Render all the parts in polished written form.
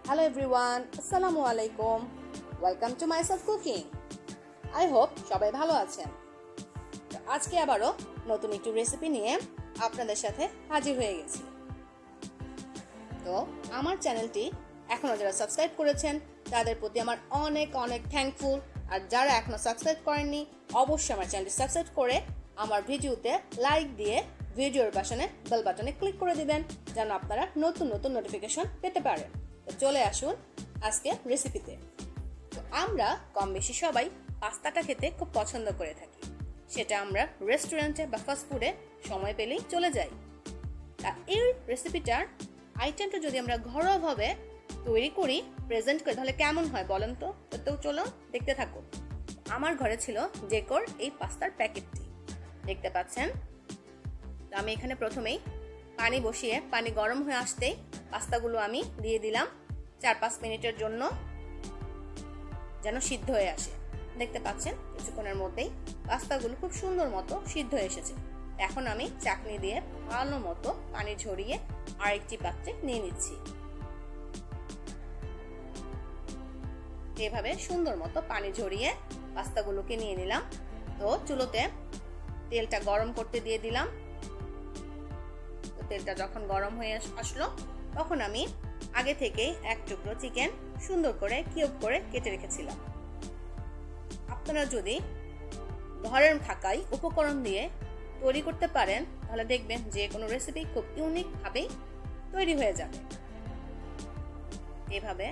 Hello everyone, Assalamu alaikum. Welcome to myself cooking. I hope সবাই ভালো আছেন। তো আজকে আবারো নতুন একটি রেসিপি নিয়ে আপনাদের সাথে হাজির হয়ে গেছি। তো আমার চ্যানেলটি এখনো যারা সাবস্ক্রাইব করেছেন তাদের প্রতি আমার অনেক অনেক থ্যাঙ্কফুল, আর যারা এখনো সাবস্ক্রাইব করেননি অবশ্যই আমার চ্যানেলটি সাবস্ক্রাইব করে আমার ভিডিওতে লাইক দিয়ে ভিডিওর পাশে বেল বাটনে ক্লিক করে দিবেন যেন আপনারা নতুন নতুন নোটিফিকেশন পেতে পারেন। তো চলে আসুন আজকে রেসিপিতে। তো আমরা কম বেশি সবাই পাস্তাটা খেতে খুব পছন্দ করে থাকি, সেটা আমরা রেস্টুরেন্টে বা ফাস্টফুডে সময় পেলেই চলে যাই। তা এই রেসিপিটার আইটেমটা যদি আমরা ঘরোয়াভাবে তৈরি করি, প্রেজেন্ট করি, তাহলে কেমন হয় বলেন তো? তো চলো দেখতে থাকুন। আমার ঘরে ছিল ডেকোর এই পাস্তার প্যাকেটটি, দেখতে পাচ্ছেন। তো আমি এখানে প্রথমেই পানি বসিয়ে পানি গরম হয়ে আসতেই পাস্তাগুলো আমি দিয়ে দিলাম 4-5 মিনিটের জন্য যেন সিদ্ধ হয়ে আসে। দেখতে পাচ্ছেন কিছুক্ষণের মধ্যেই পাস্তাগুলো খুব সুন্দর মতো সিদ্ধ হয়ে এসেছে। এখন আমি চাকনি দিয়ে ভালো মতো পানি ঝরিয়ে আরেকটি পাত্রে নিয়ে নিচ্ছি। এভাবে সুন্দর মতো পানি ঝরিয়ে পাস্তাগুলোকে নিয়ে নিলাম। তো চুলোতে তেলটা গরম করতে দিয়ে দিলাম। তো তেলটা যখন গরম হয়ে আসলো তখন আমি আগে থেকে এক টুকরো চিকেন সুন্দর করে কিউব করে কেটে রেখেছিলাম। আপনারা যদি ঘরের থাকাই উপকরণ দিয়ে তৈরি করতে পারেন তাহলে দেখবেন যে কোনো রেসিপি খুব ইউনিক ভাবেই তৈরি হয়ে যাবে। এভাবে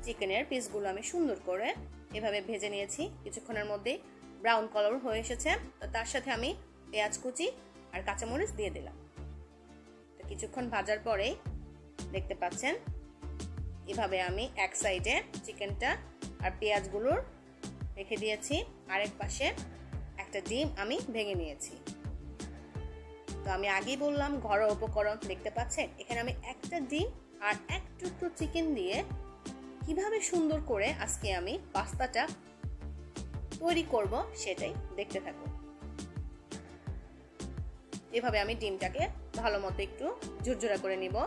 চিকেনের পিসগুলো আমি সুন্দর করে এভাবে ভেজে নিয়েছি। কিছুক্ষণের মধ্যেই ব্রাউন কালার হয়ে এসেছে। তো তার সাথে আমি পেঁয়াজ কুচি আর কাঁচামরিচ দিয়ে দিলাম। তো কিছুক্ষণ ভাজার পরেই দেখতে পাচ্ছেন এভাবে আমি এক সাইডে চিকেনটা আর পেঁয়াজগুলোর রেখে দিয়েছি, আরেক পাশে একটা ডিম আমি ভেঙে নিয়েছি। তো আমি আগেই বললাম ঘরোয়া উপকরণ, দেখতে পাচ্ছেন এখানে আমি একটা ডিম আর এক টুকরো চিকেন দিয়ে কিভাবে সুন্দর করে আজকে আমি পাস্তাটা তৈরি করব সেটাই দেখতে থাকুন। এভাবে আমি ডিমটাকে ভালো মতো একটু ঝুরঝুরা করে নিব।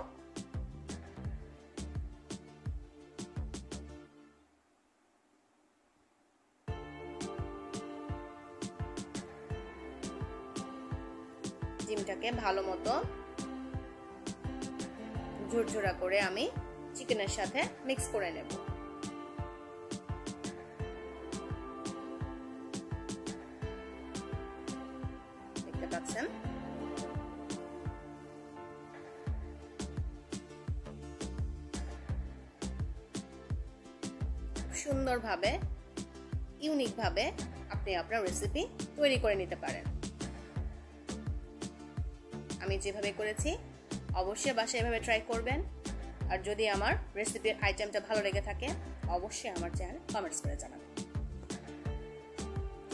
ডিমটাকে ভালো মতো ঝুরঝুরা করে আমি চিকেনের সাথে মিক্স করে নেব। দেখতে পাচ্ছেন সুন্দরভাবে ইউনিক ভাবে আপনি আপনার রেসিপি তৈরি করে নিতে পারেন। আমি যেভাবে করেছি অবশ্যই বাসায় এভাবে ট্রাই করবেন। আর যদি আমার রেসিপির আইটেমটা ভালো লেগে থাকে অবশ্যই আমার চ্যানেলে কমেন্টস করে জানাবেন।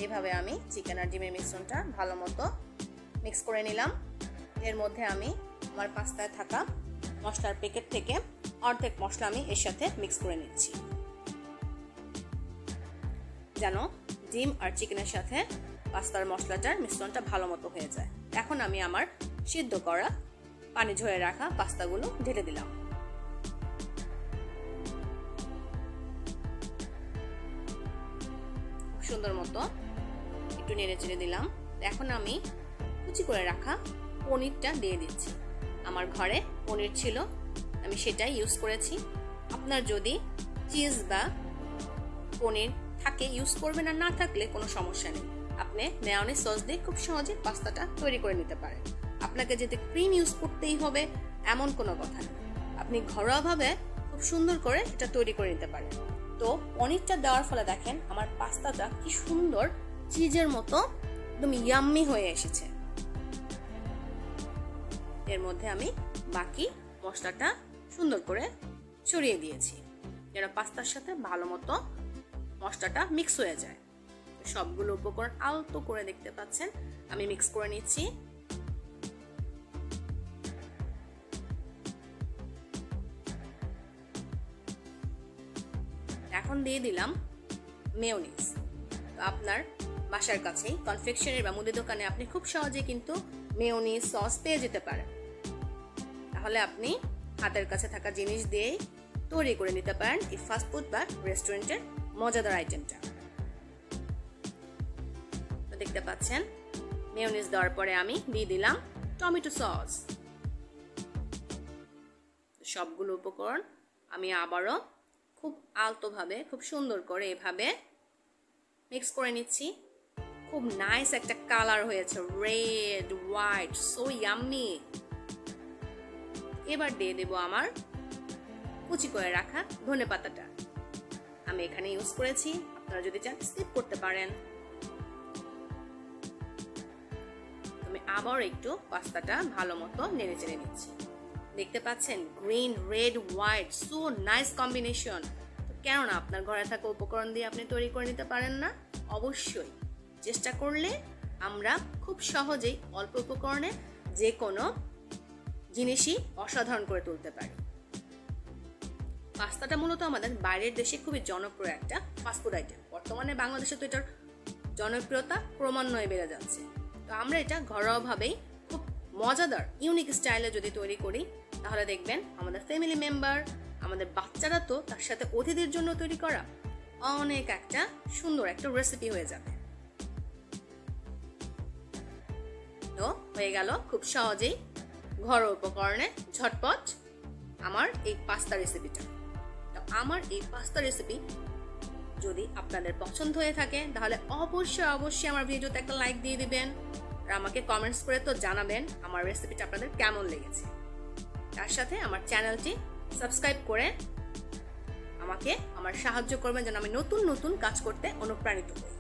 এভাবে আমি চিকেন আর ডিমের মিশ্রণটা ভালো মতো মিক্স করে নিলাম। এর মধ্যে আমি আমার পাস্তায় থাকা মশলার প্যাকেট থেকে অর্ধেক মশলা আমি এর সাথে মিক্স করে নিচ্ছি যেন ডিম আর চিকেনের সাথে পাস্তার মশলাটার মিশ্রণটা ভালো মতো হয়ে যায়। এখন আমি আমার সিদ্ধ করা পানি ঝরে রাখা পাস্তাগুলো ঢেলে দিলাম। সুন্দর মতো একটু নেড়ে চেড়ে দিলাম। এখন আমি কুচি করে রাখা পনিরটা দিয়ে দিচ্ছি। আমার ঘরে পনির ছিল, আমি সেটাই ইউজ করেছি। আপনার যদি চিজ বা পনির থাকে ইউজ করবেন, আর না থাকলে কোনো সমস্যা নেই, আপনি মেয়োনিজ সস দিয়ে খুব সহজে পাস্তাটা তৈরি করে নিতে পারেন। আপনাকে যদি ক্রিম ইউজ করতেই হবে এমন কোনো কথা নেই, আপনি ঘরোয়াভাবে খুব সুন্দর করে এটা তৈরি করে নিতে পারেন। তো পনিরটা দেওয়ার ফলে দেখেন আমার পাস্তাটা কি সুন্দর চিজের মতো একদম ইয়াম্মি হয়ে এসেছে। এর মধ্যে আমি বাকি মশলাটা সুন্দর করে ছড়িয়ে দিয়েছি যেন পাস্তার সাথে ভালো মতো মশলাটা মিক্স হয়ে যায়। সবগুলো উপকরণ আলতো করে দেখতে পাচ্ছেন আমি মিক্স করে নিচ্ছি। এখন দিয়ে দিলাম মেয়োনিজ। তো আপনার বাসার কাছেই কনফেকশনের বা মুদি দোকানে আপনি খুব সহজে কিন্তু মেয়োনিজ সস পেয়ে যেতে পারেন। তাহলে আপনি হাতের কাছে থাকা জিনিস দিয়েই তৈরি করে নিতে পারেন এই ফাস্টফুড বা রেস্টুরেন্টের মজাদার আইটেমটা। তো দেখতে পাচ্ছেন মেয়োনিজ দেওয়ার পরে আমি দিয়ে দিলাম টমেটো সস। সবগুলো উপকরণ আমি আবারও খুব আলতোভাবে খুব সুন্দর করে এভাবে মিক্স করে নিচ্ছি। খুব নাইস একটা কালার হয়েছে, রেড হোয়াইট, সো ইয়াম্মি। এবার দিয়ে দেব আমার কুচি করে রাখা ধনেপাতাটা। আমি এখানে ইউজ করেছি, আপনারা যদি চান স্কিপ করতে পারেন। আমি আবার একটু পাস্তাটা ভালো মতো নেড়ে চেড়ে নিচ্ছি। দেখতে পাচ্ছেন green, red, white, so nice combination. কেননা আপনার ঘরে থাকা উপকরণ দিয়ে আপনি তৈরি করে নিতে পারেন না? অবশ্যই চেষ্টা করলে আমরা খুব সহজেই অল্প উপকরণে যে কোনো জিনিসই অসাধারণ করে তুলতে পারি। পাস্তাটা মূলত আমাদের বাইরের দেশে খুবই জনপ্রিয় একটা ফাস্টফুড আইটেম। বর্তমানে বাংলাদেশে তো এটার জনপ্রিয়তা ক্রমান্বয়ে বেড়ে যাচ্ছে। তো আমরা এটা ঘরোয়াভাবেই খুব মজাদার ইউনিক স্টাইলে যদি তৈরি করি, তাহলে দেখবেন আমাদের ফ্যামিলি মেম্বার, আমাদের বাচ্চারা তো তার সাথে অতিথির জন্য তৈরি করা অনেক একটা সুন্দর একটা রেসিপি হয়ে যাবে। তো হয়ে গেল খুব সহজেই ঘরোয়া উপকরণে ঝটপট আমার এই পাস্তা রেসিপিটা। তো আমার এই পাস্তা রেসিপি যদি আপনাদের পছন্দ হয়ে থাকে তাহলে অবশ্যই আমার ভিডিওতে একটা লাইক দিয়ে দিবেন, আর আমাকে কমেন্টস করে তো জানাবেন আমার রেসিপিটা আপনাদের কেমন লেগেছে। তার সাথে আমার চ্যানেলটি সাবস্ক্রাইব করে আমাকে আমার সাহায্য করবেন যেন আমি নতুন নতুন কাজ করতে অনুপ্রাণিত হই।